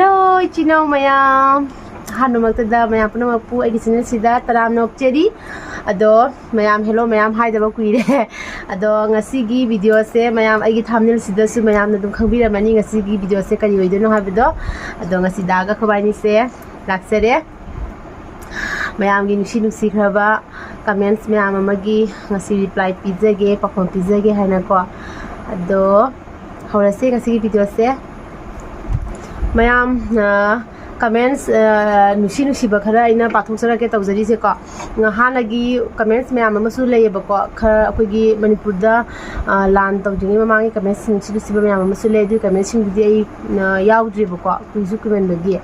Hello, Chino Mayam. Hanumaktada Mayam Punapu, Edison Sida, Taramno Cherry. Ado, Mayam, hello, Mayam, hi the Bakuide. Ado, Nasigi video say, Mayam, I get Hamil Sidasu, Mayam, the Kambira Manning, a Sigi video second, you don't have it. Ado, Nasidaga Kobani say, Laxere. Mayam nungshikhraba comments Mayam Magi, Nasi reply pizza gay, Papa pizza gay, Hanako. Ado, how I say, Nasi video say. Mayam comments nungshikhraba khara ina pathokchage tawjari se ko hanagi comments mayam amasu leyeba ko khara akogi manipur da lan tawjini mamangi comments nungshikhraba mayam amasu le du comments sing di ai yaudriba ko kuisu kumen bagi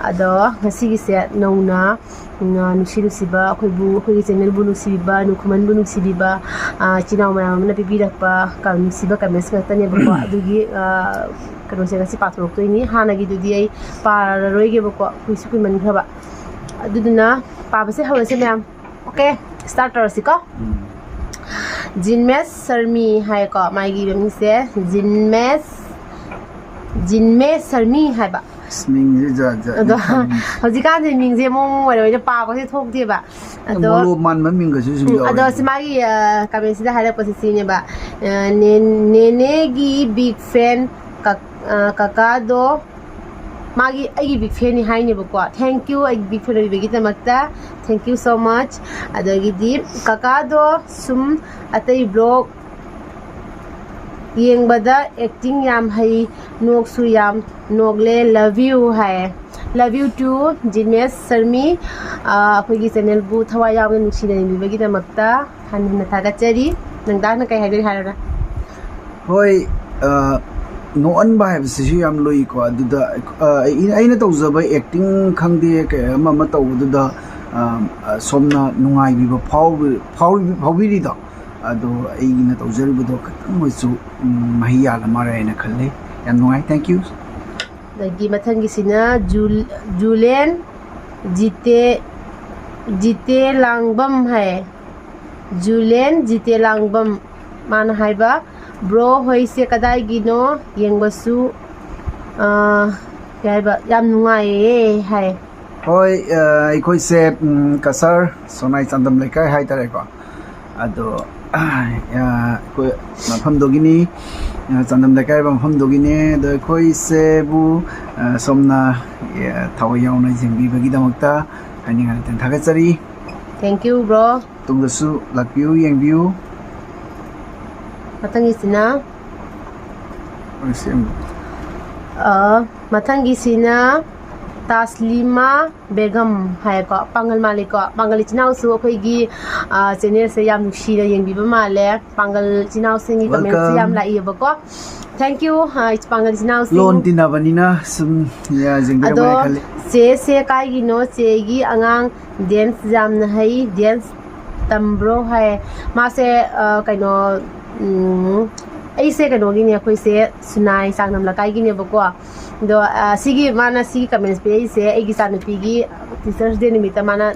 ado ngasi gi se nauna nungshikhraba akogi channel bu nungsiba anukhuman2056 chinaw mayam na pibirakpa nungsiba comments ka tane ba ko adugi kano se ngasi pathok to ini hanagi du di ai par roige ba ko kuisu kumen khaba aduduna paba se hawase mayam okay starter siko jinmes sarmi hai ko maigi bemi se jinmes sarmi hai ba ming je ado hojika je ming je mong wai pa ko se thok de ba ado man man ming ga su ado simagi kamen sida hale posisi ne ba nene gi big fan kakado magi agi big fan ni hai ne ba ko thank you agi big fan bi gi tamakta thank you so much adagi di kakado sum atai blog yeng bada acting yam hai nok su yam nogle love you hai love you too jinmes sarmi akogi channel bu thawai yaw nungsi ni bi gi tamakta hanna thaga chari nangda na kai haidri harana hoi no an ba have si yam loi ko aduda aina tawjaba acting khangde ke mama tawduda somna nungai bi phawbiri da ado aina tawjari bu do khatang moisu mahiya la mara ina khalle yam nungai thank you lagi mathangi sina julen jite langbam hai julen jite langbam man hai ba bro hoi se kadai gino yengbasu yai ba yam nungai hai hoi ikoi se cachar sonai chandam lekai hai tare ko ado ko mafam dogini chandam lekai ba mafam dogini do koi se bu somna thawai yauna jingbi bagi damakta ani ngani ten thagachari thank you bro tungdasu lakpiu yengbiu mathangi sina sim mathangi sina taslima begum hai ko pangal maliko pangal chinau su khoi gi channel se yam nushi da yengbi ba male pangal chinau singi comment se yam lai ba ko thank you it's pangal chinau sing lon tinabanina sum ya jingbi ma khale se kai gi no che gi angang dance jam na hai dance tambro hai ma se kaino ai se kano gi ne khoi se sunai sangnam la kai gi ne ba ko do sigi mana sigi comments pe se ai gi san pi gi teachers day nimita mana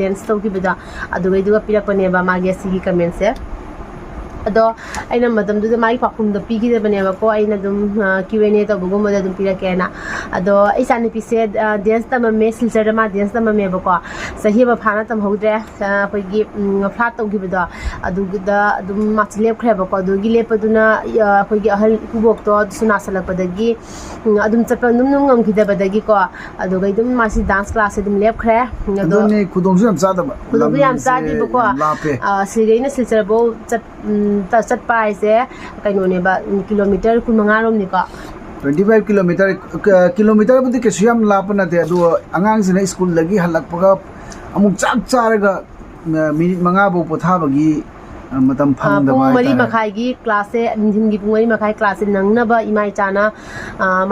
dance to ki bida adu gai du pira ko ne ba ma ge sigi comments se ado aina madam du mai pakum da pi gi de bane ba ko aina dum Q&A to bugo mo da dum pira ke na ado ai san pi se dance ta ma me silsar ma dance ta ma me ba ko sahi ba phana tam hodre ko gi flat to gi bida adu da dum ma lep khre ba ko du gi lep duna ko gi ahal ku bok to suna salak pa da gi adum chapa num ngam gi da ba da gi ko adu gai dum ma si dance class dum lep khre ado ne khudong su yam sa da ba khudong yam sa di ba ko si na silsar bo chat chat pai se kaino ne ba kilometer kun manga rom ni ka 25 kilometer budi ke siyam lapana te adu angang sina school lagi halak paga amuk chak charaga minute manga bo potha bagi matam phang da bai mari makhai gi class se din gi pungari makhai class nang na ba imai chana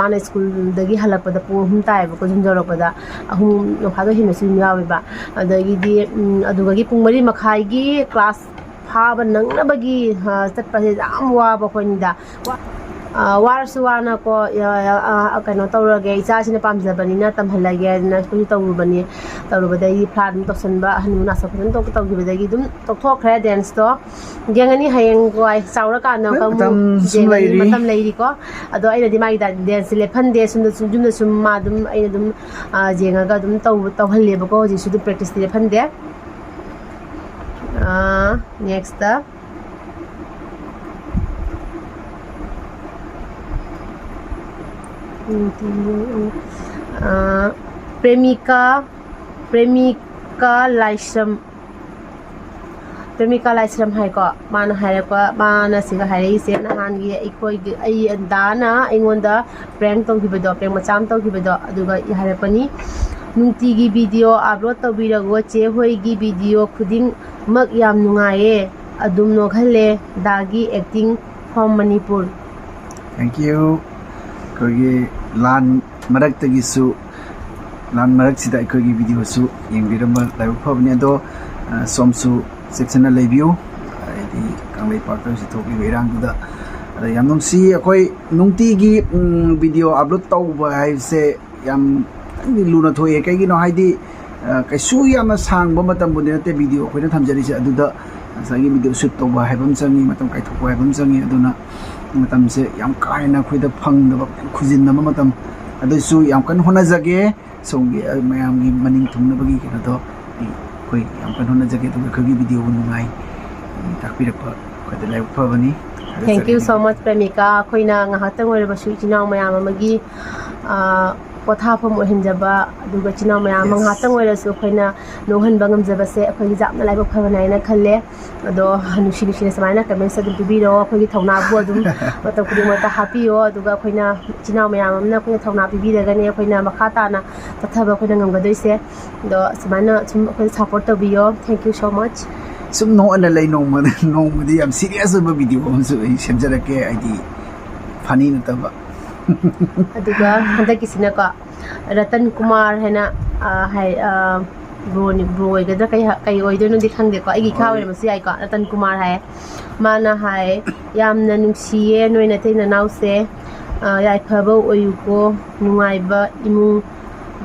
mana school dagi halak pada pu hum tai ba ko jun jaro pada ahum no kha ga him su yawe ba adagi di adu gi pungari makhai gi class phaba nang na bagi chat pa se am wa ba ko ni da warsu wana ko kaino tawrage ichasina pamjabanina tamhalage na kuni tawrubani tawrubadai plan tosanba hanuna sapan to tawgibadagi dum tokthokre dance to jengani hayeng goi saura kana ka matam leiri ko ado aina di mai dance le phande sum sum ma dum aina dum jengaga dum tawhalle ba ko ji su practice le phande next premika laisram hai ko mana hai ko mana siga hai se na han gi ikoi ai dana ingonda prank tong gibedo prank macham tong gibedo aduga hai pani nungti gi video upload to birago che hoi gi video khuding mak yam nungaye adum no khale dagi acting from Manipur. Thank you. Kogi lan marak tagisu lan marak sida kogi video su yengbiramba live phabni ado somsu section na review di kanglei park si toki werang da yam nungsi akoi nungti gi video upload tawba hai se yam luna thoye kai gi no haidi kai su yam sang ba matam bu ne te video koina thamjari se aduda sagi video shoot tawba haibam changi matam kai thokwa haibam changi aduna matam se yam kaina khoida phangdaba khujin na matam adusu yam kan hona jage songi mayam gi maning thumna bagi kena to koi yam kan hona jage to khogi video nungai takpirakpa khoida live phabani. Thank you so much Premika khoina ngahatang oi ba su chinau mayam amagi pothapam ohenjaba aduga chinau mayam ngahatang oi rasu khoina nohan bangam jaba se khoi japna live phabana na khalle ado nushi samaina comment sa dum biro khoi thawna bu dum matam kudi mata happy yo aduga khoina chinau mayam amna khoi thawna bibi daga ne khoina makha ta na tathaba khoina ngam gadoi se do samaina chum khoi support to biyo. Thank you so much. Sum no ana lai no di am serious ba video am su semjara ke id funny na taba aduga handa kisina ka Ratan Kumar hena hai bro gada kai oido no dikhang de ko agi khawe masi ai ko Ratan Kumar hai mana hai yamna nungsiye noina teina nause yai phabo oyu ko nungai ba imu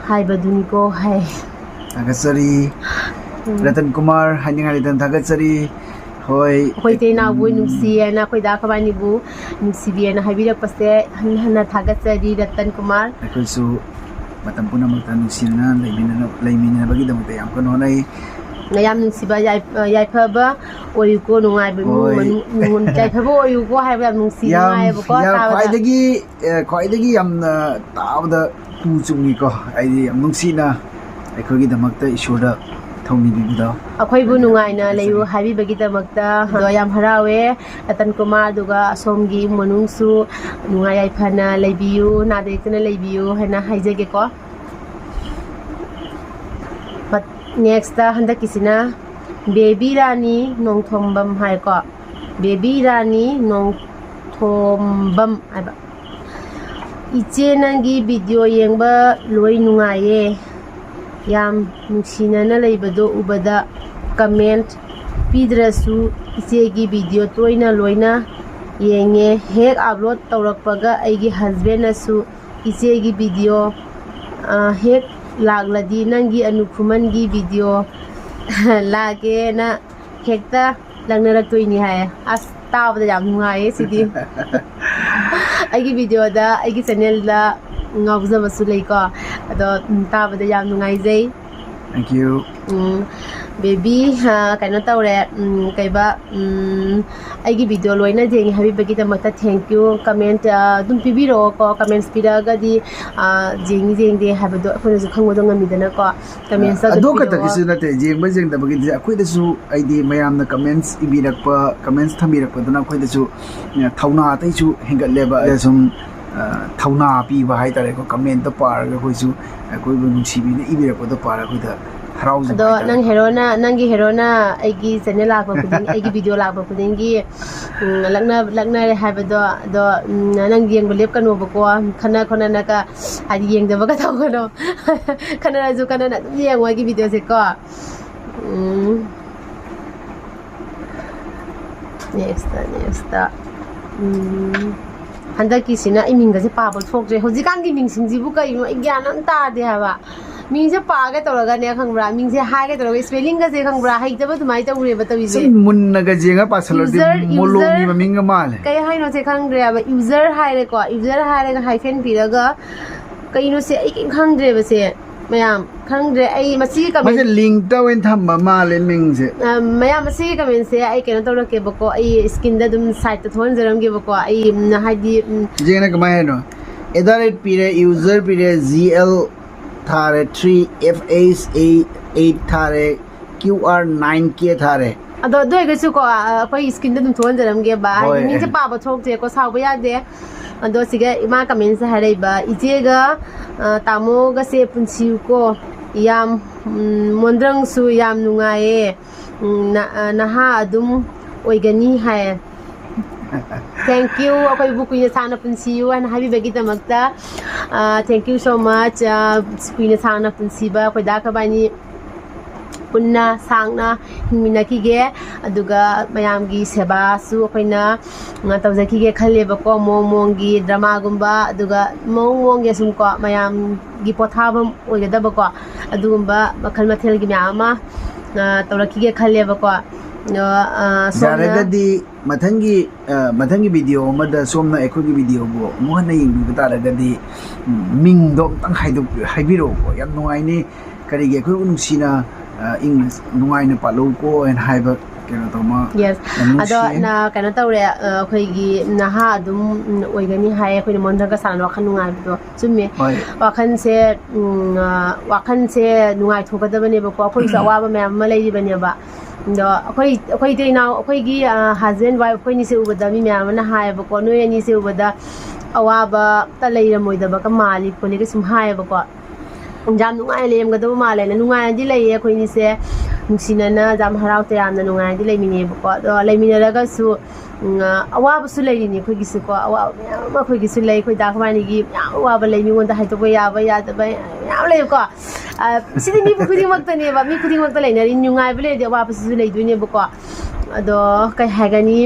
hai baduni ko hai agasari Ratan Kumar haninga ritan thagatsari hoi te na bu nungsiye na khoi da khabani bu nungsibiye na habirak pase hanna thagatsari Ratan Kumar akosu matam puna magta nungsina leimina bagi damte yam kan honai ngayam nungsiba yai phaba oyu ko nungai bu mun kai phabo oyu ko hai ba nungsi nungai bu ko ta khoidagi yam taawda tu chungi ko ai yam nungsina aikogi damakta ishoda thongni bibuda akhoi bu nungai na leyu habi bagi damakta do yam harawe Ratan Kumar duga somgi manungsu nungai ai phana leibiu na de kana leibiu hena haijege ko. But next handa kisina baby rani nongthombam hai ko baby rani nongthombam aba iche nangi video yengba loi nungaye yam nuksina na leibado ubada comment pidrasu iche gi video toina loina yenge hek upload tawrakpaga aigi husband asu iche gi video hek lagladi nangi anukhuman gi video lage na hekta langnarak toini hai as tabda yam nungaye sidi aigi video da aigi channel da ngawza basu lei ko ado tabada yam nungai jai. Thank you. Baby kaino tawre kaiba aigi video loina jengi habi bagi tamata thank you comment dum pibiro ko comments piraga di jengi de habado khona ju khangbo ngami dana ko comments ado ka takisu na te jeng ba jeng da bagi akhoi da su id mayam na comments ibirakpa comments thamirakpa dana akhoi da su thauna tai su hengal leba sum thauna pi ba hai tare ko comment to par ga khoi su akhoi bu nungsibi na ibirakpa to par akhoi da ado nang nangi herona aigi channel lagba kuding aigi video lagba kuding gi lagna haibado do nang yeng belep kanu bako khana na ka adi yeng da baka taw kono khana ju kana na yeng wa gi video se ko next ꯍꯟꯗꯛꯀꯤꯁꯤꯅ ꯑꯩ ꯃꯤꯡꯒꯁꯦ ꯄꯥꯕ ꯊꯣꯛꯇ꯭ꯔꯦ ꯍꯧꯖꯤꯛꯀꯥꯟꯒꯤ ꯃꯤꯡꯁꯤꯡꯁꯤꯕꯨ ꯀꯩꯅꯣ ꯑꯩ ꯒ꯭ꯌꯥꯟ ꯑꯝ ꯇꯥꯗꯦ ꯍꯥꯏꯕ ꯃꯤꯡꯁꯦ ꯄꯥꯒꯦ ꯇꯧꯔꯒꯅꯦ ꯈꯪꯕ꯭ꯔꯥ ꯃꯤꯡꯁꯦ ꯍꯥꯏꯒꯦ ꯇꯧꯔꯒ ꯁ꯭ꯄꯦꯂꯤꯡꯒꯁꯦ ꯈꯪꯕ꯭ꯔꯥ ꯍꯩꯇꯕ ꯑꯗꯨꯃꯥꯏꯅ ꯇꯧꯔꯦꯕ ꯇꯧꯔꯤꯁꯦ ꯁꯨꯝ ꯃꯨꯟꯅꯒ ꯌꯦꯡꯉ ꯄꯥꯁꯜꯂꯗꯤ ꯃꯣꯂꯣꯝꯒꯤ ꯃꯃꯤꯡꯒ ꯃꯥꯜꯂꯦ ꯀꯩ ꯍꯥꯏꯅꯣꯁꯦ ꯈꯪꯗ꯭ꯔꯦꯕ ꯌꯨꯖꯔ ꯍꯥꯏꯔꯦꯀꯣ ꯌꯨꯖꯔ ꯍꯥꯏꯔꯒ ꯍꯥꯏꯐꯦꯟ ꯄꯤꯔꯒ ꯀꯩꯅꯣꯁꯦ ꯑꯩ ꯀꯩꯝ ꯈꯪꯗ꯭ꯔꯦꯕꯁꯦ ꯃꯌꯥꯝ ꯈꯪꯗ꯭रे ꯑꯩ ꯃꯁꯤꯒꯤ ꯀꯃꯦꯟ ꯃꯁꯦ ꯂꯤꯡꯛꯇ ꯑꯣꯏꯅ ꯊꯝꯕ ꯃꯥꯜꯂꯦ ꯃꯤꯡꯁꯦ ꯃꯌꯥꯝ ꯃꯁꯤꯒꯤ ꯀꯃꯦꯟꯁꯦ ꯑꯩ ꯀꯩꯅꯣ ꯇꯧꯔꯛꯀꯦꯕꯀꯣ ꯑꯩ ꯁ꯭ꯀꯤꯟꯗ ꯑꯗꯨꯝ ꯁꯥꯏꯠꯇ ꯊꯣꯛꯍꯟꯖꯔꯝꯒꯦꯕꯀꯣ ꯑꯩ ꯍꯥꯏꯗꯤ ꯌꯦꯡꯅ ꯀꯃꯥꯏ ꯍꯥꯏꯅꯣ @_ ꯄꯤꯔꯦ ꯌꯨꯖꯔ ꯄꯤꯔꯦ GL ꯊꯥꯔꯦ 3 FH8 ꯊꯥꯔꯦ QR 9K ꯊꯥꯔꯦ ꯑꯗꯣ ꯑꯗꯨ ꯑꯣꯏꯔꯒꯁꯨ ꯀꯣ ꯑꯩꯈꯣꯏ ꯁ꯭ꯀꯤꯟꯗ ꯑꯗꯨꯝ ꯊꯣꯛꯍꯟꯖꯔꯝꯒꯦꯕ ꯍꯥꯏꯗꯤ ꯍꯣꯏ ꯃꯤꯡꯁꯦ ꯄꯥꯕ ꯊꯣꯛꯇꯦꯀꯣ ꯁꯥꯎꯕ ꯌꯥꯗꯦ ꯑꯗꯣ ꯁꯤꯒ ꯏꯃꯥ ꯀꯃꯦꯟꯁꯦ ꯍꯥꯏꯔꯛꯏꯕ ꯏꯆꯦꯒ ꯇꯥꯃꯣꯒꯁꯦ ꯄꯨꯟꯁꯤꯌꯨꯀꯣ ꯌꯥꯝ ꯃꯣꯟꯗ꯭ꯔꯪꯁꯨ ꯌꯥꯝ ꯅꯨꯡꯉꯥꯏꯌꯦ ꯅꯍꯥ ꯑꯗꯨꯝ ꯑꯣꯏꯒꯅꯤ ꯍꯥꯏ ꯊꯦꯡꯛ ꯌꯨ ꯑꯩꯈꯣꯏꯕꯨ ꯀꯨꯏꯅ ꯁꯥꯡꯅ ꯄꯨꯟꯁꯤꯌꯨ ꯍꯥꯏꯅ ꯍꯥꯏꯕꯤꯕꯒꯤꯗꯃꯛꯇ ꯊꯦꯡꯛ ꯌꯨ ꯁꯣ ꯃꯆ ꯀꯨꯏꯅ ꯁꯥꯡꯅ ꯄꯨꯟꯁꯤꯕ ꯑꯩꯈꯣꯏꯗꯥ ꯈꯕꯥꯏꯅꯤ ꯄꯨꯟꯅ ꯁꯥꯡꯅ ꯍꯤꯡꯃꯤꯟꯅꯈꯤꯒꯦ ꯑꯗꯨꯒ ꯃꯌꯥꯝꯒꯤ ꯁꯦꯕꯥꯁꯨ ꯑꯩꯈꯣꯏꯅ ꯇꯧꯖꯈꯤꯒꯦ ꯈꯜꯂꯦꯕꯀꯣ ꯃꯑꯣꯡꯒꯤ ꯗ꯭ꯔꯃꯥꯒꯨꯝꯕ ꯑꯗꯨꯒ ꯃꯑꯣꯡꯒꯤ ꯁꯨꯝ ꯀꯣ ꯃꯌꯥꯝꯒꯤ ꯄꯣꯊꯥꯐꯝ ꯑꯣꯏꯒꯗꯕꯀꯣ ꯑꯗꯨꯒꯨꯝꯕ ꯃꯈꯜ ꯃꯊꯦꯜꯒꯤ ꯃꯌꯥꯝ ꯑꯃ ꯇꯧꯔꯛꯈꯤꯒꯦ ꯈꯜꯂꯦꯕꯀꯣ ꯌꯥꯔꯒꯗꯤ ꯃꯊꯪꯒꯤ ꯚꯤꯗꯤꯑꯣ ꯑꯃꯗ ꯁꯣꯝꯅ ꯑꯩꯈꯣꯏꯒꯤ ꯚꯤꯗꯤꯑꯣꯕꯨ ꯑꯃꯨꯛ ꯍꯟꯅ ꯌꯦꯡꯕꯤꯕ ꯇꯥꯔꯒꯗꯤ ꯃꯤꯡꯗꯣ ꯑꯝꯇꯪ ꯍꯥꯏꯕꯤꯔꯛꯎꯀꯣ ꯌꯥꯝ ꯅꯨꯡꯉꯥꯏꯅꯤ ꯀꯔꯤꯒꯤ ꯑꯩꯈꯣꯏꯕꯨ ꯅꯨꯡꯁꯤꯅ ꯏꯪꯅ ꯅꯨꯡꯉꯥꯏꯅ ꯄꯥꯜꯂꯧꯀꯣ ꯍꯥꯏꯅ ꯍꯥꯏꯕ ꯀꯩꯅꯣ ꯇꯧꯃ ꯌꯦꯁ ꯑꯗꯣ ꯀꯩꯅꯣ ꯇꯧꯔꯦ ꯑꯩꯈꯣꯏꯒꯤ ꯅꯍꯥ ꯑꯗꯨꯝ ꯑꯣꯏꯒꯅꯤ ꯍꯥꯏ ꯑꯩꯈꯣꯏꯅ ꯃꯣꯟꯗ꯭ꯔꯒ ꯁꯥꯟꯅ ꯋꯥꯈꯜ ꯅꯨꯡꯉꯥꯏꯕꯗꯣ ꯆꯨꯝꯃꯦ ꯋꯥꯈꯜꯁꯦ ꯅꯨꯡꯉꯥꯏꯊꯣꯛꯀꯗꯕꯅꯦꯕꯀꯣ ꯑꯩꯈꯣꯏꯒꯤꯁꯨ ꯑꯋꯥꯕ ꯃꯌꯥꯝ ꯑꯃ ꯂꯩꯔꯤꯕꯅꯦꯕ ꯑꯗꯣ ꯑꯩꯈꯣꯏ ꯏꯇꯩ ꯏꯅꯥꯎ ꯑꯩꯈꯣꯏꯒꯤ ꯍꯁꯕꯦꯟ ꯋꯥꯏꯐ ꯑꯩꯈꯣꯏꯅꯤꯁꯦ ꯎꯕꯗ ꯃꯤ ꯃꯌꯥꯝ ꯑꯃꯅ ꯍꯥꯏꯌꯦꯕꯀꯣ ꯅꯣꯏ ꯑꯅꯤꯁꯦ ꯎꯕꯗ ꯑꯋꯥꯕ ꯑꯝꯇ ꯂꯩꯔꯝꯃꯣꯏꯗꯕꯒ ꯃꯥꯜꯂꯤ ꯈꯣꯠꯂꯤꯒ ꯁꯨꯝ ꯍꯥꯏꯌꯦꯕꯀꯣ ꯌꯥꯝ ꯅꯨꯡꯉꯥꯏꯅ ꯂꯩꯔꯝꯒꯗꯕ ꯃꯥꯜꯂꯦꯅ ꯅꯨꯡꯉꯥꯏꯅꯗꯤ ꯂꯩꯌꯦ ꯑꯩꯈꯣꯏꯅꯤꯁꯦ ꯅꯨꯡꯁꯤꯅꯅ ꯌꯥꯝ ꯍꯔꯥꯎ ꯇꯌꯥꯝꯅ ꯅꯨꯡꯉꯥꯏꯅꯗꯤ ꯂꯩꯃꯤꯟꯅꯩꯕꯀꯣ ꯑꯗꯣ ꯂꯩꯃꯤꯟꯅꯔꯒꯁꯨ ꯑꯋꯥꯕꯁꯨ ꯂꯩꯔꯤꯅꯤ ꯑꯩꯈꯣꯏꯒꯤꯁꯨꯀꯣ ꯑꯋꯥꯕ ꯃꯌꯥꯝ ꯑꯃ ꯑꯩꯈꯣꯏꯒꯤꯁꯨ ꯂꯩ ꯑꯩꯈꯣꯏ ꯗꯥ ꯈꯨꯃꯥꯏꯅꯤꯒꯤ ꯃꯌꯥꯝ ꯑꯋꯥꯕ ꯂꯩ ꯃꯤꯉꯣꯟꯗ ꯍꯥꯏꯗꯣꯛꯄ ꯌꯥꯕ ꯌꯥꯗꯕ ꯃꯌꯥꯝ ꯂꯩꯕꯀꯣ ꯁꯤꯗꯤ ꯃꯤ ꯈꯨꯗꯤꯡꯃꯛꯇꯅꯦꯕ ꯃꯤ ꯈꯨꯗꯤꯡꯃꯛꯇ ꯂꯩꯅꯔꯤ ꯅꯨꯡꯉꯥꯏꯕ ꯂꯩꯔꯗꯤ ꯑꯋꯥꯕꯁꯤꯁꯨ ꯂꯩꯗꯣꯏꯅꯦꯕꯀோ ꯑꯗꯣ ꯀꯩ ꯍꯥꯏꯒꯅꯤ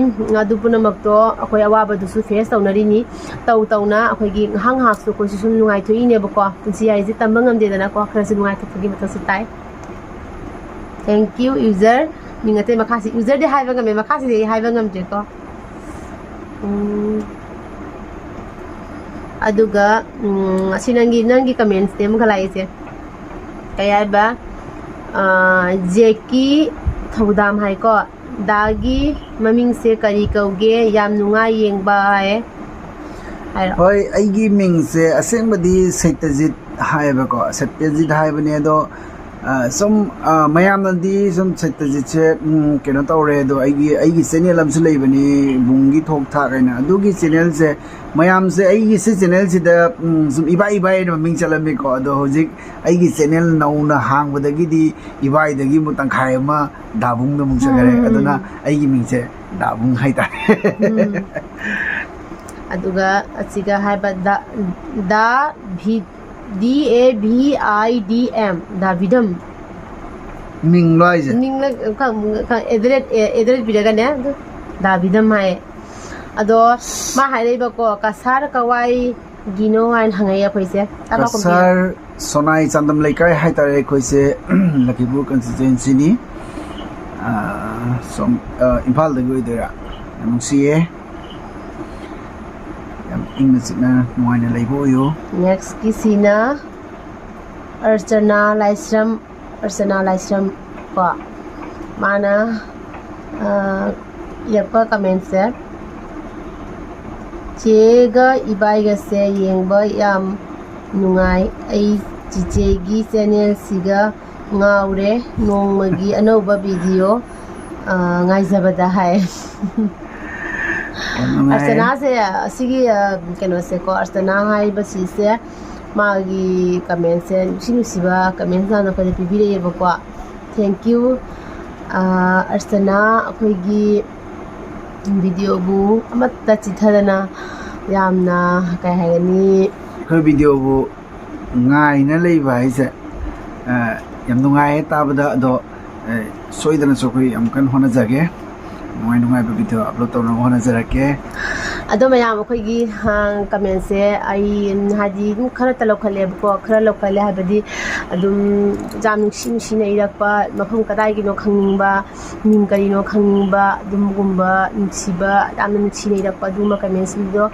ꯑꯗꯨ ꯄꯨꯝꯅꯃꯛꯇो ꯑꯩꯈꯣꯏ ꯑꯋꯥꯕꯗꯨꯁꯨ ꯐꯦꯁ ꯇꯧꯅꯔꯤꯅꯤ ꯇꯧꯅ ꯑꯩꯈꯣꯏꯒꯤ ꯉꯥꯏꯍꯥꯛꯁꯨ ꯑꯩꯈꯣꯏꯁꯨ ꯁꯨꯝ ꯅꯨꯡꯉꯥꯏꯊꯣꯛꯏꯅꯦꯕꯀꯣ ꯄꯨꯟꯁꯤ ꯍꯥꯏꯁꯦ ꯇꯝꯕ ꯉꯝꯗꯦꯗꯅꯀꯣ ꯈꯔꯁꯨ ꯅꯨꯡꯉꯥꯏꯊꯣꯛꯄꯒꯤ ꯃꯊꯧꯁꯨ ꯇꯥꯏ ꯊꯦꯡꯛ ꯌꯨ ꯌꯨꯖꯔ ꯃꯤꯡ ꯑꯇꯩ ꯃꯈꯥꯁꯤ ꯌꯨꯖꯔꯗꯤ ꯍꯥꯏꯕ ꯉꯝꯃꯦ ꯃꯈꯥꯁꯤꯗꯤ ꯑꯩ ꯍꯥꯏꯕ ꯉꯝꯗ꯭ꯔꯦꯀꯣ ꯑꯗꯨꯒ ꯑꯁꯤ ꯅꯪꯒꯤ ꯀꯃꯦꯟꯁꯅꯦ ꯑꯃꯨꯛꯀ ꯂꯥꯛꯏꯁꯦ ꯀꯩ ꯍꯥꯏꯕ ꯖꯦꯛꯀꯤ ꯊꯧꯗꯥꯝ ꯍꯥꯏꯀꯣ ꯗꯥꯒꯤ ꯃꯃꯤꯡꯁꯦ ꯀꯔꯤ ꯀꯧꯒꯦ ꯌꯥꯝ ꯅꯨꯡꯉꯥꯏ ꯌꯦꯡꯕ ꯍꯥꯏ ꯍꯣꯏ ꯑꯩꯒꯤ ꯃꯤꯡꯁꯦ ꯑꯁꯦꯡꯕꯗꯤ ꯁꯩꯇꯖꯤꯠ ꯍꯥꯏꯌꯦꯕꯀꯣ ꯁꯠꯌꯖꯤꯠ ꯍꯥꯏꯕꯅꯦ ꯑꯗꯣ ꯁꯨꯝ ꯃꯌꯥꯝꯅꯗꯤ ꯁꯨꯝ ꯁꯩꯇꯖꯤꯠꯁꯦ ꯀꯩꯅꯣ ꯇꯧꯔꯦ ꯑꯗꯣ ꯑꯩꯒꯤ ꯆꯦꯅꯦꯜ ꯑꯃꯁꯨ ꯂꯩꯕꯅꯤ ꯕꯨꯡꯒꯤ ꯊꯣꯛ ꯊꯥꯛ ꯍꯥꯏꯅ ꯑꯗꯨꯒꯤ ꯆꯦꯅꯦꯜꯁꯦ ꯃꯌꯥꯝꯁꯦ ꯑꯩꯒꯤ ꯁꯤ ꯆꯦꯅꯦꯜꯁꯤꯗ ꯁꯨꯝ ꯏꯕꯥꯏ ꯍꯥꯏꯅ ꯃꯃꯤꯡ ꯆꯠꯂꯝꯃꯤꯀꯣ ꯑꯗꯣ ꯍꯧꯖꯤꯛ ꯑꯩꯒꯤ ꯆꯦꯅꯦꯜ ꯅꯧꯅ ꯍꯥꯡꯕꯗꯒꯤꯗꯤꯏꯕꯥꯏꯗꯒꯤ ꯑꯃꯨꯛ ꯇꯪꯈꯥꯏ ꯑꯃ ꯗꯥꯕꯨꯡꯗ ꯑꯃꯨꯛ ꯆꯠꯈꯔꯦ ꯑꯗꯨꯅ ꯑꯩꯒꯤ ꯃꯤꯡꯁꯦ ꯗꯥꯕꯨꯡ ꯍꯥꯏꯇꯥꯔꯦ ꯑꯗꯨꯒ ꯑꯁꯤꯒ ꯍꯥꯏꯕ DAVIDM ꯗꯥꯚꯤꯗꯝ ꯃꯤꯡꯂꯣ ꯍꯥꯏꯁꯦ ꯃꯤꯡꯂ ꯑꯦꯗ꯭ꯔꯦꯠ ꯄꯤꯔꯒꯅꯦ ꯗꯥꯚꯤꯗꯝ ꯍꯥꯏꯌꯦ ꯑꯗꯣ ꯃꯥ ꯍꯥꯏꯔꯛꯏꯕꯀꯣ ꯀꯁꯥꯔ ꯀꯋꯥꯏꯒꯤꯅꯣ ꯍꯥꯏꯅ ꯍꯪꯉꯛꯏ ꯑꯩꯈꯣꯏꯁꯦ ꯀꯁꯥꯔ ꯁꯣꯅꯥꯏ ꯆꯥꯟꯗꯝ ꯂꯩꯀꯥꯏ ꯍꯥꯏꯇꯥꯔꯦ ꯑꯩꯈꯣꯏꯁꯦ ꯂꯛꯈꯤꯄꯨꯔ ꯀꯟꯁꯇꯤꯇꯨꯌꯦꯟꯁꯤꯅꯤ ꯁꯣꯝ ꯏꯝꯐꯥꯜꯗꯒꯤ ꯑꯣꯏꯗꯣꯏꯔꯥ ꯌꯥꯝ ꯅꯨꯡꯁꯤꯌꯦ ꯌꯥꯝ ꯏꯪꯅ ꯆꯤꯛꯅ ꯅꯨꯡꯉꯥꯏꯅ ꯂꯩꯕ ꯑꯣꯏꯌꯨ ꯅꯦꯛꯁꯀꯤꯁꯤꯅ ꯑꯔꯆꯅꯥ ꯂꯥꯏꯁ꯭ꯔꯝ ꯀꯣ ꯃꯥꯅ ꯏꯔꯛꯄ ꯀꯃꯦꯟꯁꯦ ꯆꯦꯒ ꯏꯕꯥꯏꯒꯁꯦ ꯌꯦꯡꯕ ꯌꯥꯝ ꯅꯨꯡꯉꯥꯏ ꯑꯩ ꯆꯤꯆꯦꯒꯤ ꯆꯦꯅꯦꯜꯁꯤꯒ ꯉꯥꯎꯔꯦ ꯅꯣꯡꯃꯒꯤ ꯑꯅꯧꯕ ꯚꯤꯗꯤꯑꯣ ꯉꯥꯏꯖꯕꯗ ꯍꯥꯏ ꯑꯔꯆꯅꯥꯁꯦ ꯑꯁꯤꯒꯤ ꯀꯩꯅꯣꯁꯦꯀꯣ ꯑꯔꯆꯅꯥ ꯍꯥꯏꯔꯤꯕꯁꯤꯁꯦ ꯃꯥꯒꯤ ꯀꯃꯦꯟꯁꯦ ꯅꯨꯡꯁꯤꯕ ꯀꯃꯦꯟꯁ ꯌꯥꯝꯅ ꯑꯩꯈꯣꯏꯗ ꯄꯤꯕꯤꯔꯛꯑꯦꯕꯀꯣ ꯊꯦꯡꯛ ꯌꯨ ꯑꯔꯆꯅꯥ ꯑꯩꯈꯣꯏꯒꯤ ꯚꯤꯗꯤꯑꯣꯕꯨ ꯑꯃꯠꯇ ꯆꯤꯊꯗꯅ ꯌꯥꯝꯅ ꯀꯩ ꯍꯥꯏꯒꯅꯤ ꯑꯩꯈꯣꯏ ꯚꯤꯗꯤꯑꯣꯕꯨ ꯉꯥꯏꯅ ꯂꯩꯕ ꯍꯥꯏꯁꯦ ꯌꯥꯝ ꯅꯨꯡꯉꯥꯏꯌꯦ ꯇꯥꯕꯗ ꯑꯗꯣ ꯁꯣꯏꯗꯅꯁꯨ ꯑꯩꯈꯣꯏ ꯌꯥꯝ ꯀꯟꯅ ꯍꯣꯠꯅꯖꯒꯦ ꯅꯨꯡꯉꯥꯏꯕ ꯚꯤꯗꯤꯑꯣ ꯑꯞꯂꯣꯗ ꯇꯧꯅꯕ ꯍꯣꯠꯅꯖꯔꯛꯀꯦ ꯑꯗꯣ ꯃꯌꯥꯝ ꯑꯩꯈꯣꯏꯒꯤ ꯀꯃꯦꯟꯁꯦ ꯑꯩ ꯍꯥꯏꯗꯤ ꯑꯗꯨꯝ ꯈꯔꯇ ꯂꯧꯈꯠꯂꯦꯕꯀꯣ ꯈꯔ ꯂꯧꯈꯠꯂꯦ ꯍꯥꯏꯕꯗꯤ ꯑꯗꯨꯝ ꯌꯥꯝ ꯅꯨꯡꯁꯤꯅ ꯏꯔꯛꯄ ꯃꯐꯝ ꯀꯗꯥꯏꯒꯤꯅꯣ ꯈꯪꯅꯤꯡꯕ ꯃꯤꯡ ꯀꯔꯤꯅꯣ ꯈꯪꯅꯤꯡꯕ ꯑꯗꯨꯝꯒꯨꯝꯕ ꯅꯨꯡꯁꯤꯕ ꯌꯥꯝꯅ ꯅꯨꯡꯁꯤꯅꯏꯔꯛꯄ ꯑꯗꯨꯒꯨꯝꯕ ꯀꯃꯦꯟꯁꯤꯡꯗꯣ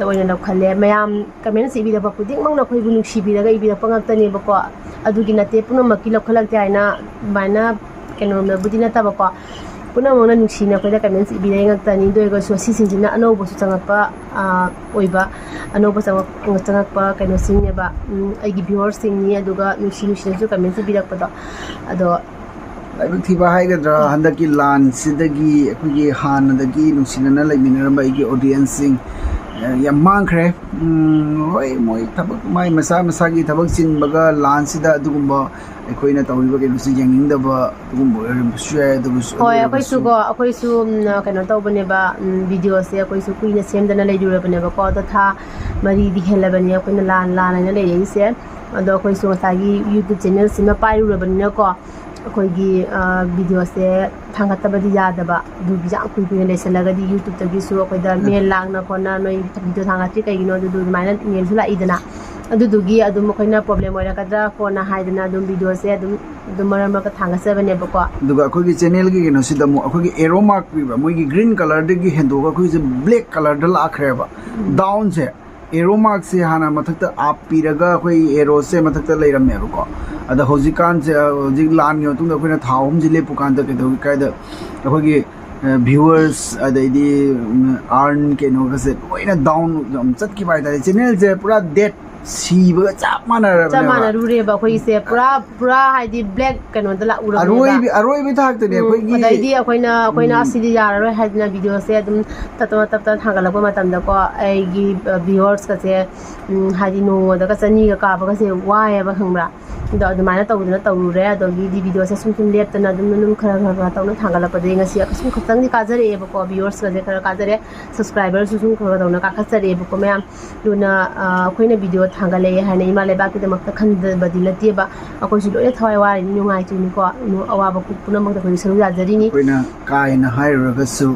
ꯑꯣꯏꯅ ꯂꯧꯈꯠꯂꯦ ꯃꯌꯥꯝ ꯀꯃꯦꯟꯁ ꯏꯕꯤꯔꯛꯄ ꯈꯨꯗꯤꯡꯃꯛꯅ ꯑꯩꯈꯣꯏꯕꯨ ꯅꯨꯡꯁꯤꯕꯤꯔꯒ ꯏꯕꯤꯔꯛꯄ ꯉꯥꯛꯇꯅꯦꯕꯀꯣ ꯑꯗꯨꯒꯤ ꯅꯠꯇꯦ ꯄꯨꯝꯅꯃꯛꯀꯤ ꯂꯧꯈꯠꯂꯛꯇꯦ ꯍꯥꯏꯅ ꯑꯗꯨꯃꯥꯏꯅ ꯀꯩꯅꯣꯝꯗꯕꯨꯗꯤ ꯅꯠꯇꯕꯀꯣ ꯄꯨꯝꯅꯃꯛꯅ ꯅꯨꯡꯁꯤꯅ ꯑꯩꯈꯣꯏꯗ ꯀꯃꯦꯟꯁ ꯏꯕꯤꯔꯛꯏ ꯉꯥꯛꯇꯅꯤ ꯑꯗꯨ ꯑꯣꯏꯔꯒꯁꯨ ꯑꯁꯤꯁꯤꯡꯁꯤꯅ ꯑꯅꯧꯕꯁꯨ ꯆꯪꯉꯛꯄ ꯑꯣꯏꯕ ꯑꯅꯧꯕ ꯆꯪꯉꯛꯄ ꯀꯩꯅꯣꯁꯤꯡꯅꯦꯕ ꯑꯩꯒꯤ ꯚ꯭ꯌꯨꯋꯔꯁꯤꯡꯅꯤ ꯑꯗꯨꯒ ꯅꯨꯡꯁꯤꯅꯁꯨ ꯀꯃꯦꯟꯁ ꯏꯕꯤꯔꯛꯄꯗꯣ ꯑꯗꯣ ꯂꯥꯏꯕꯛ ꯊꯤꯕ ꯍꯥꯏꯒꯗ꯭ꯔꯥ ꯍꯟꯗꯛꯀꯤ ꯂꯥꯟꯁꯤꯗꯒꯤ ꯑꯩꯈꯣꯏꯒꯤ ꯍꯥꯟꯅꯗꯒꯤ ꯅꯨꯡꯁꯤꯅꯅ ꯂꯩꯃꯤꯟꯅꯔꯝꯕ ꯑꯩꯒꯤ ꯑꯣꯗꯤꯌꯟꯁꯁꯤꯡ ꯌꯥꯝ ꯃꯥꯡꯈ꯭ꯔꯦ ꯍꯣꯏ ꯃꯣꯏ ꯊꯕꯛ ꯃꯥꯏ ꯃꯁꯥꯒꯤ ꯊꯕꯛ ꯆꯤꯟꯕꯒ ꯂꯥꯟꯁꯤꯗ ꯑꯗꯨꯒꯨꯝꯕ ꯑꯩꯈꯣꯏꯅ ꯇꯧꯔꯤꯕ ꯀꯩꯅꯣꯁꯤ ꯌꯦꯡꯅꯤꯡꯗꯕ ꯑꯗꯨꯒꯨꯝꯕ ꯑꯣꯏꯔꯝꯕꯁꯨ ꯌꯥꯏ ꯑꯗꯨꯕꯨꯁꯨ ꯍꯣꯏ ꯑꯩꯈꯣꯏꯁꯨ ꯀꯩꯅꯣ ꯇꯧꯕꯅꯦꯕ ꯚꯤꯗꯤꯑꯣꯁꯦ ꯑꯩꯈꯣꯏꯁꯨ ꯀꯨꯏꯅ ꯁꯦꯝꯗꯅ ꯂꯩꯔꯨꯔꯕꯅꯦꯕꯀꯣ ꯑꯗꯣ ꯊꯥ 4ꯗꯤ ꯍꯦꯜꯂꯕꯅꯤ ꯑꯩꯈꯣꯏꯅ ꯂꯥꯟ ꯍꯥꯏꯅ ꯂꯩꯔꯛꯏꯁꯦ ꯑꯗꯣ ꯑꯩꯈꯣꯏꯁꯨ ꯉꯁꯥꯏꯒꯤ ꯌꯨꯇ꯭ꯌꯨꯕ ꯆꯦꯅꯦꯜꯁꯤꯃ ꯄꯥꯏꯔꯨꯔꯕꯅꯤꯅꯀꯣ ꯑꯩꯈꯣꯏꯒꯤ ꯚꯤꯗꯤꯑꯣꯁꯦ ꯊꯥꯡꯒꯠꯇꯕꯗꯤ ꯌꯥꯗꯕ ꯑꯗꯨꯒꯤ ꯌꯥꯝ ꯀꯨꯏꯅ ꯂꯩꯁꯜꯂꯒꯗꯤ ꯌꯨꯇ꯭ꯌꯨꯕꯇꯒꯤꯁꯨ ꯑꯩꯈꯣꯏꯗ ꯃꯦꯜ ꯂꯥꯡꯅ ꯈꯣꯠꯅ ꯅꯣꯏ ꯚꯤꯗꯤꯑꯣ ꯊꯥꯡꯒꯠꯇ꯭ꯔꯤ ꯀꯩꯒꯤꯅꯣ ꯑꯗꯨꯃꯥꯏꯅ ꯃꯦꯜꯁꯨ ꯂꯥꯛꯏꯗꯅ ꯑꯗꯨꯗꯨꯒꯤ ꯑꯗꯨꯝ ꯑꯩꯈꯣꯏꯅ ꯄ꯭ꯔꯣꯕ꯭ꯂꯦꯝ ꯑꯣꯏꯔꯛꯀꯗ꯭ꯔꯥ ꯀꯣꯟꯅ ꯍꯥꯏꯗꯅ ꯑꯗꯨꯝ ꯚꯤꯗꯤꯑꯣꯁꯦ ꯑꯗꯨꯝ ꯃꯔꯛ ꯃꯔꯛꯇ ꯊꯥꯡꯒꯠꯆꯕꯅꯦꯕꯀꯣ ꯑꯗꯨꯒ ꯑꯩꯈꯣꯏꯒꯤ ꯆꯦꯅꯦꯜꯒꯤ ꯀꯩꯅꯣꯁꯤꯗ ꯑꯃꯨꯛ ꯑꯩꯈꯣꯏꯒꯤ ꯑꯦꯔꯣ ꯃꯥꯔꯛ ꯄꯤꯕ ꯃꯣꯏꯒꯤ ꯒ꯭ꯔꯤꯟ ꯀꯂꯔꯗꯒꯤ ꯍꯦꯟꯗꯣꯛꯑꯒ ꯑꯩꯈꯣꯏꯁꯦ ꯕ꯭ꯂꯦꯛ ꯀꯂꯔꯗ ꯂꯥꯛꯈ꯭ꯔꯦꯕ ꯗꯥꯎꯟꯁꯦ ꯑꯦꯔꯣ ꯃꯥꯔꯛꯁꯦ ꯍꯥꯟꯅ ꯃꯊꯛꯇ ꯑꯞ ꯄꯤꯔꯒ ꯑꯩꯈꯣꯏ ꯑꯦꯔꯣꯁꯦ ꯃꯊꯛꯇ ꯂꯩꯔꯝꯃꯦꯕꯀோ ꯑꯗ ꯍꯧꯖꯤꯛꯀꯥꯟꯁꯦ ꯍꯧꯖꯤꯛ ꯂꯥꯟꯒꯤ ꯃꯇꯨꯡꯗ ꯑꯩꯈꯣꯏꯅ ꯊꯥ 3ꯁꯦ ꯂꯦꯞꯄꯨꯀꯥꯟꯗ ꯀꯩꯗꯧꯏ ꯀꯥꯏꯗ ꯑꯩꯈꯣꯏꯒꯤ ꯚ꯭ꯌꯨꯋꯔꯁ ꯑꯗꯩꯗꯤ ꯑꯥꯔꯟ ꯀꯩꯅꯣꯒꯁꯦ ꯂꯣꯏꯅ ꯗꯥꯎꯟ ꯆꯠꯈꯤꯕ ꯍꯥꯏꯇꯥꯔꯦ ꯆꯦꯅꯦꯜꯁꯦ ꯄꯨꯔꯥ ꯗꯦꯠ ꯁꯤꯕꯒ ꯆꯞ ꯃꯥꯟꯅꯔꯨꯔꯦꯕ ꯑꯩꯈꯣꯏꯁꯦ ꯄꯨꯔꯥ ꯍꯥꯏꯗꯤ ꯕ꯭ꯂꯦꯛ ꯀꯩꯅꯣꯗ ꯂꯥꯛꯎꯔꯕꯅꯦꯕ ꯑꯔꯣꯏꯕ ꯊꯥꯛꯇꯅꯦ ꯑꯩꯈꯣꯏꯒꯤ ꯑꯗꯩꯗꯤ ꯑꯩꯈꯣꯏꯅ ꯑꯁꯤꯗꯤ ꯌꯥꯔꯔꯣꯏ ꯍꯥꯏꯗꯅ ꯚꯤꯗꯤꯑꯣꯁꯦ ꯑꯗꯨꯝ ꯇꯞꯅ ꯊꯥꯡꯒꯠꯂꯛꯄ ꯃꯇꯝꯗꯀꯣ ꯑꯩꯒꯤ ꯚ꯭ꯌꯨꯋꯔꯁꯀꯁꯦ ꯍꯥꯏꯗꯤ ꯅꯣꯡꯃꯗꯒ 200ꯒ ꯀꯥꯕꯒꯁꯦ ꯋꯥꯏꯑꯦꯕ ꯈꯪꯕ꯭ꯔꯥ ꯑꯗꯣ ꯑꯗꯨꯃꯥꯏꯅ ꯇꯧꯔꯨꯔꯦ ꯑꯗꯒꯤꯗꯤ ꯚꯤꯗꯤꯑꯣꯁꯦ ꯁꯨꯝ ꯂꯦꯞꯇꯅ ꯑꯗꯨꯝ ꯈꯔ ꯇꯧꯅ ꯊꯥꯡꯒꯠꯂꯛꯄꯗꯒꯤ ꯉꯁꯤ ꯁꯨꯝ ꯈꯛꯇꯪꯗꯤ ꯀꯥꯖꯔꯛꯑꯦꯕꯀꯣ ꯚ꯭ꯌꯨꯋꯔꯁꯀꯁꯦ ꯈꯔ ꯀꯥꯖꯔꯦ ꯁꯕꯁꯀ꯭ꯔꯥꯏꯕꯔꯁꯨ ꯁꯨꯝ ꯈꯔ ꯇꯧꯅ ꯀꯥꯈꯠꯆꯔꯛꯑꯦꯕꯀꯣ ꯃꯌꯥꯝ ꯑꯗꯨꯅ ꯑꯩꯈꯣꯏꯅ ꯚꯤꯗꯤꯑꯣ ꯊꯥꯡꯒꯠꯂꯛꯑꯦ ꯍꯥꯏꯅ ꯏꯃꯥ ꯂꯩꯕꯥꯛꯀꯤꯗꯃꯛꯇ ꯈꯟꯗꯕꯗꯤ ꯅꯠꯇꯦꯕ ꯑꯩꯈꯣꯏꯁꯨ ꯂꯣꯏꯅ ꯊꯋꯥꯏ ꯋꯥꯔꯤꯅꯤ ꯅꯨꯡꯉꯥꯏꯇ꯭ꯔꯤꯅꯤꯀꯣ ꯑꯋꯥꯕ ꯄꯨꯝꯅꯃꯛꯇ ꯑꯩꯈꯣꯏꯁꯨ ꯁꯔꯨꯛ ꯌꯥꯖꯔꯤꯅꯤ ꯑꯩꯈꯣꯏꯅ ꯀꯥ ꯍꯦꯟꯅ ꯍꯥꯏꯔꯨꯔꯒꯁꯨ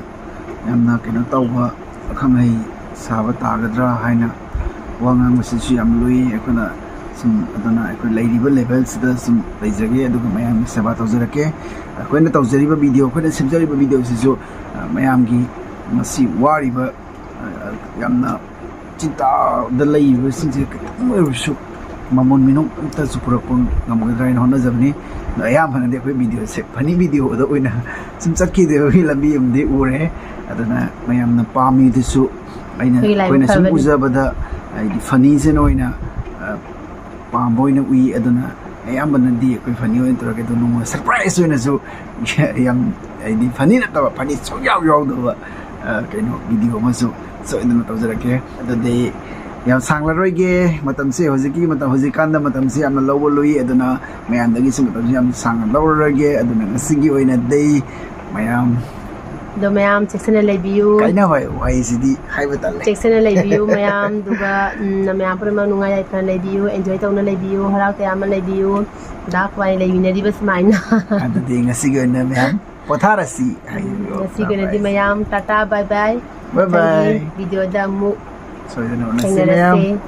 ꯌꯥꯝꯅ ꯀꯩꯅꯣ ꯇꯧꯕ ꯑꯈꯪ ꯑꯍꯩ ꯁꯥꯕ ꯇꯥꯒꯗ꯭ꯔꯥ ꯍꯥꯏꯅ ꯋꯥ ꯉꯥꯡꯕꯁꯤꯁꯨ ꯌꯥꯝ ꯂꯨꯏ ꯑꯩꯈꯣꯏꯅ ꯁꯨꯝ ꯑꯗꯨꯅ ꯑꯩꯈꯣꯏ ꯂꯩꯔꯤꯕ ꯂꯦꯚꯦꯜꯁꯤꯗ ꯁꯨꯝ ꯂꯩꯖꯒꯦ ꯑꯗꯨꯒ ꯃꯌꯥꯝꯒꯤ ꯁꯦꯕꯥ ꯇꯧꯖꯔꯛꯀꯦ ꯑꯩꯈꯣꯏꯅ ꯇꯧꯖꯔꯤꯕ ꯚꯤꯗꯤꯑꯣ ꯑꯩꯈꯣꯏꯅ ꯁꯦꯝꯖꯔꯤꯕ ꯚꯤꯗꯤꯑꯣꯁꯤꯁꯨ ꯃꯌꯥꯝꯒꯤ ꯃꯁꯤ ꯋꯥꯔꯤꯕ ꯌꯥꯝꯅ ꯆꯤꯟꯇꯥꯗ ꯂꯩꯔꯤꯕꯁꯤꯡꯁꯦ ꯈꯤꯇꯪ ꯑꯣꯏꯔꯕꯁꯨ ꯃꯃꯣꯟ ꯃꯤꯅꯣꯛ ꯑꯝꯇꯁꯨ ꯄꯨꯔꯛꯄ ꯉꯝꯒꯗ꯭ꯔꯥ ꯍꯥꯏꯅ ꯍꯣꯠꯅꯖꯕꯅꯤ ꯑꯗꯣ ꯑꯌꯥꯝꯕꯅꯗꯤ ꯑꯩꯈꯣꯏ ꯚꯤꯗꯤꯑꯣꯁꯦ ꯐꯅꯤ ꯚꯤꯗꯤꯑꯣꯗ ꯑꯣꯏꯅ ꯁꯨꯝ ꯆꯠꯈꯤꯗꯕꯒꯤ ꯂꯝꯕꯤ ꯑꯃꯗꯤ ꯎꯔꯦ ꯑꯗꯨꯅ ꯃꯌꯥꯝꯅ ꯄꯥꯝꯃꯤꯗꯨꯁꯨ ꯑꯩꯈꯣꯏꯅ ꯁꯨꯝ ꯎꯖꯕꯗ ꯍꯥꯏꯗꯤ ꯐꯅꯤꯁꯤꯅ ꯑꯣꯏꯅ ꯄꯥꯝꯕ ꯑꯣꯏꯅ ꯎꯏ ꯑꯗꯨꯅ ꯑꯌꯥꯝꯕꯅꯗꯤ ꯑꯩꯈꯣꯏ ꯐꯅꯤ ꯑꯣꯏꯅ ꯇꯧꯔꯒꯦ ꯑꯗꯣ ꯅꯣꯡꯃ ꯁꯔꯄ꯭ꯔꯥꯏꯖ ꯑꯣꯏꯅꯁꯨ ꯌꯥꯝ ꯍꯥꯏꯗꯤ ꯐꯅꯤ ꯅꯠꯇꯕ ꯐꯅꯤ ꯁꯨꯡꯌꯥꯎ ꯌꯥꯎꯗꯕ ꯀꯩꯅꯣ ꯚꯤꯗꯤꯑꯣ ꯑꯃꯁꯨ ꯁꯣꯏꯗꯅ ꯇꯧꯖꯔꯛꯀꯦ ꯑꯗꯨꯗꯤ ꯌꯥꯝ ꯁꯥꯡꯂꯔꯣꯏꯒꯦ ꯃꯇꯝꯁꯦ ꯍꯧꯖꯤꯛꯀꯥꯟꯗ ꯃꯇꯝꯁꯦ ꯌꯥꯝꯅ ꯂꯧꯕ ꯂꯨꯏ ꯑꯗꯨꯅ ꯃꯌꯥꯝꯗꯒꯤꯁꯨ ꯃꯇꯝꯁꯦ ꯌꯥꯝ ꯁꯥꯡꯅ ꯂꯧꯔꯔꯣꯏꯒꯦ ꯑꯗꯨꯅ ꯉꯁꯤꯒꯤ ꯑꯣꯏꯅꯗꯤ ꯃꯌꯥꯝ ꯑꯗꯣ ꯃꯌꯥꯝ ꯆꯦꯛꯁꯤꯟꯅ ꯂꯩꯕꯤꯌꯨ ꯀꯥꯏꯅꯕ ꯋꯥꯍꯩꯁꯤꯗꯤ ꯍꯥꯏꯕ ꯇꯜꯂꯦ ꯆꯦꯛꯁꯤꯟꯅ ꯂꯩꯕꯤꯌꯨ ꯃꯌꯥꯝ ꯑꯗꯨꯒ ꯃꯌꯥꯝ ꯄꯨꯝꯅꯃꯛ ꯅꯨꯡꯉꯥꯏ ꯌꯥꯏꯐꯅ ꯂꯩꯕꯤꯌꯨ ꯑꯦꯟꯖꯣꯏ ꯇꯧꯅ ꯂꯩꯕꯤꯌꯨ ꯍꯔꯥꯎ ꯇꯌꯥꯝꯅ ꯂꯩꯕꯤꯌꯨ ꯗꯥꯛꯋꯥꯏ ꯂꯩꯃꯤꯟꯅꯔꯤꯕ ꯁꯨꯃꯥꯏꯅ ꯑꯗꯨꯗꯤ ꯉꯁꯤꯒꯤ ꯑꯣꯏꯅ ꯃꯌꯥꯝ ꯄꯣꯊꯥꯔꯁꯤ ꯉꯁꯤꯒꯤ ꯑꯣꯏꯅꯗꯤ ꯃꯌꯥꯝ ꯇꯥꯇꯥ ꯕꯥꯏ ꯕꯥꯏ ꯕꯥꯏ ꯕꯥꯏ ꯃꯊꯪꯒꯤ ꯚꯤꯗꯤꯑꯣꯗ ꯑꯃꯨꯛ ꯁꯣꯏꯗꯅ ꯎꯅꯁꯤ ꯃꯌꯥꯝ ꯊꯦꯡꯅꯔꯁꯤ